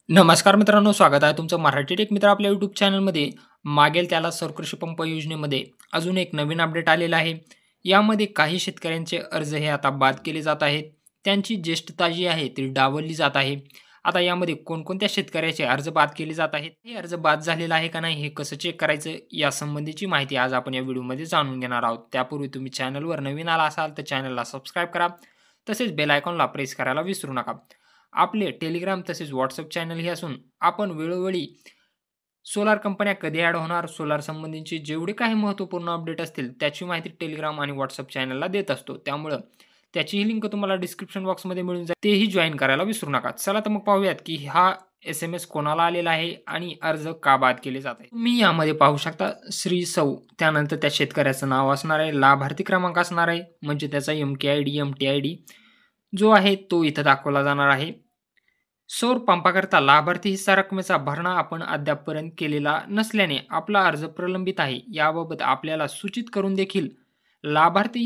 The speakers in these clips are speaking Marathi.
नमस्कार मित्रांनो, स्वागत आहे तुमचं मराठी टेक मित्र आपल्या यूट्यूब चॅनलमध्ये. मागेल त्याला सहकृषी पंप योजनेमध्ये अजून एक नवीन अपडेट आलेला आहे. यामध्ये काही शेतकऱ्यांचे अर्ज हे आता बाद केले जात आहेत. त्यांची ज्येष्ठता जी आहे ती डावलली जात आहे. आता यामध्ये कोणकोणत्या शेतकऱ्याचे अर्ज बाद केले जात आहेत, हे अर्ज बाद झालेला आहे का नाही हे कसं चेक करायचं यासंबंधीची माहिती आज आपण या व्हिडिओमध्ये जाणून घेणार आहोत. त्यापूर्वी तुम्ही चॅनलवर नवीन आला असाल तर चॅनलला सबस्क्राईब करा. तसेच बेल आयकॉनला प्रेस करायला विसरू नका. आपले टेलिग्राम तसेच व्हॉट्सअप चॅनलही असून आपण वेळोवेळी सोलार कंपन्या कधी ॲड होणार, सोलार संबंधीचे जेवढे काही महत्त्वपूर्ण अपडेट असतील त्याची माहिती टेलिग्राम आणि व्हॉट्सअप चॅनलला देत असतो. त्यामुळं त्याचीही लिंक तुम्हाला डिस्क्रिप्शन बॉक्समध्ये मिळून जाईल, तेही जॉईन करायला विसरू नका. चला तर मग पाहूयात की हा SMS कोणाला आलेला आहे आणि अर्ज का बाद केले जात आहे. तुम्ही यामध्ये पाहू शकता श्री सौ, त्यानंतर त्या शेतकऱ्याचं नाव असणार आहे, लाभार्थी क्रमांक असणार आहे म्हणजे त्याचा MKID MTID जो आहे तो इथं दाखवला जाणार आहे. सौर पंपाकरता लाभार्थी हिस्सा रकमेचा भरणा आपण अद्यापपर्यंत केलेला नसल्याने आपला अर्ज प्रलंबित आहे. याबाबत आपल्याला सूचित करून देखील लाभार्थी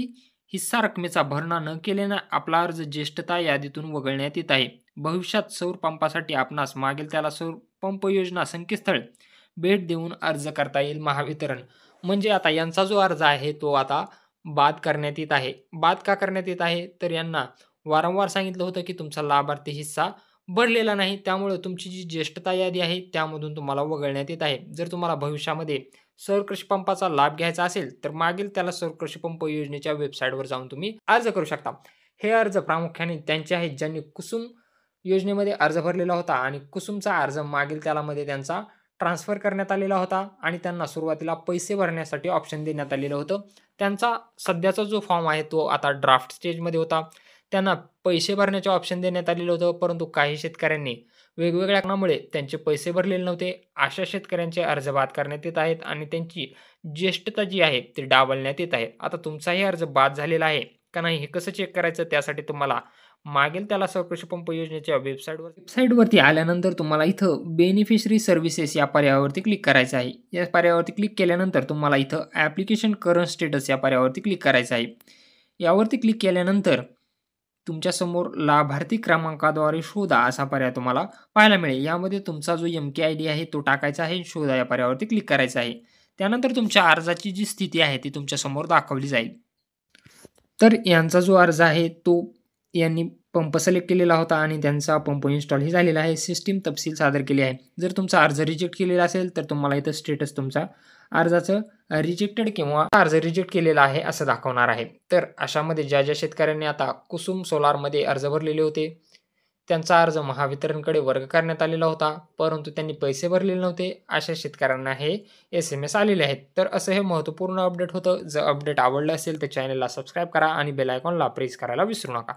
हिस्सा रकमेचा भरणा न केल्याने आपला अर्ज ज्येष्ठता यादीतून वगळण्यात येत आहे. भविष्यात सौर पंपासाठी आपणास मागेल त्याला सौर पंप योजना संकेतस्थळ भेट देऊन अर्ज करता येईल. महावितरण म्हणजे आता यांचा जो अर्ज आहे तो आता बाद करण्यात येत आहे. बाद का करण्यात येत आहे तर यांना वारंवार सांगितलं होतं की तुमचा लाभार्थी हिस्सा भरलेला नाही, त्यामुळे तुमची जी ज्येष्ठता यादी आहे त्यामधून तुम्हाला वगळण्यात येत आहे. जर तुम्हाला भविष्यामध्ये सौर कृषी पंपाचा लाभ घ्यायचा असेल तर मागील त्याला सौर कृषी पंप योजनेच्या वेबसाईटवर जाऊन तुम्ही अर्ज करू शकता. हे अर्ज प्रामुख्याने त्यांचे आहेत ज्यांनी कुसुम योजनेमध्ये अर्ज भरलेला होता आणि कुसुमचा अर्ज मागील त्यालामध्ये त्यांचा ट्रान्सफर करण्यात आलेला होता आणि त्यांना सुरुवातीला पैसे भरण्यासाठी ऑप्शन देण्यात आलेलं होतं. त्यांचा सध्याचा जो फॉर्म आहे तो आता ड्राफ्ट स्टेजमध्ये होता. त्यांना पैसे भरण्याचे ऑप्शन देण्यात आलेलं होतं, परंतु काही शेतकऱ्यांनी वेगवेगळ्या कारणामुळे त्यांचे पैसे भरलेले नव्हते. अशा शेतकऱ्यांचे अर्ज बाद करण्यात येत आहेत आणि त्यांची ज्येष्ठता जी आहे ती डावलण्यात येत आहे. आता तुमचाही अर्ज बाद झालेला आहे का नाही हे कसं चेक करायचं, त्यासाठी तुम्हाला मागेल त्याला सहकृषी पंप योजनेच्या वेबसाईटवरती आल्यानंतर तुम्हाला इथं बेनिफिशरी सर्व्हिसेस या पर्यायावरती क्लिक करायचं आहे. या पर्यायावरती क्लिक केल्यानंतर तुम्हाला इथं ॲप्लिकेशन करंट स्टेटस या पर्यायावरती क्लिक करायचं आहे. यावरती क्लिक केल्यानंतर तुमच्यासमोर लाभार्थी क्रमांकाद्वारे शोधा असा पर्याय तुम्हाला पाहायला मिळेल. यामध्ये तुमचा जो MKID आहे तो टाकायचा आहे. शोधा या पर्यायावरती क्लिक करायचं आहे. त्यानंतर तुमच्या अर्जाची जी स्थिती आहे ती तुमच्यासमोर दाखवली जाईल. तर यांचा जो अर्ज आहे तो यांनी पंप सिलेक्ट केलेला होता आणि त्यांचा पंप इन्स्टॉलही झालेला आहे. सिस्टीम तपशील सादर केले आहे. जर तुमचा अर्ज रिजेक्ट केलेला असेल तर तुम्हाला इथं स्टेटस तुमचा अर्जाचं रिजेक्टेड किंवा अर्ज रिजेक्ट केलेला आहे असं दाखवणार आहे. तर अशामध्ये ज्या शेतकऱ्यांनी आता कुसुम सोलारमध्ये अर्ज भरलेले होते त्यांचा अर्ज महावितरणकडे वर्ग करण्यात आलेला होता, परंतु त्यांनी पैसे भरलेले नव्हते. अशा शेतकऱ्यांना हे SMS आलेले आहेत. तर असं हे महत्त्वपूर्ण अपडेट होतं. जर अपडेट आवडलं असेल तर चॅनलला सबस्क्राईब करा आणि बेल आयकॉनला प्रेस करायला विसरू नका.